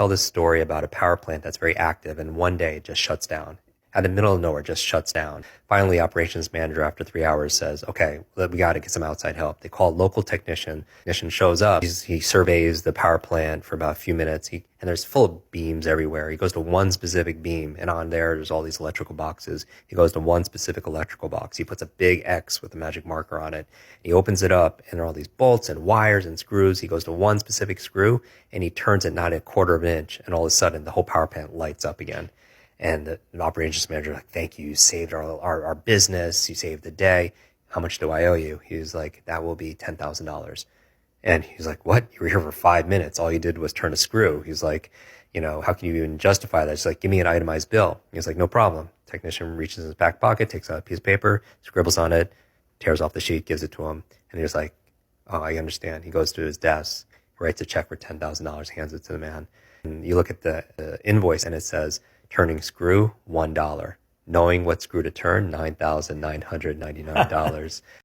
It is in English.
tell this story about a power plant that's very active and one day it just shuts down. Out of the middle of nowhere, just shuts down. Finally, operations manager after 3 hours says, okay, we got to get some outside help. They call a local technician. Technician shows up. He surveys the power plant for about a few minutes. And there's full of beams everywhere. He goes to one specific beam, and on there's all these electrical boxes. He goes to one specific electrical box. He puts a big X with a magic marker on it. He opens it up, and there are all these bolts and wires and screws. He goes to one specific screw, and he turns it not a quarter of an inch, and all of a sudden, the whole power plant lights up again. And the operations manager like, thank you. You saved our business. You saved the day. How much do I owe you? He was like, that will be $10,000. And he's like, what? You were here for 5 minutes. All you did was turn a screw. He's like, how can you even justify that? She's like, give me an itemized bill. He's like, no problem. Technician reaches in his back pocket, takes out a piece of paper, scribbles on it, tears off the sheet, gives it to him. And he's like, oh, I understand. He goes to his desk, writes a check for $10,000, hands it to the man. And you look at the invoice and it says, turning screw, $1. Knowing what screw to turn, $9,999.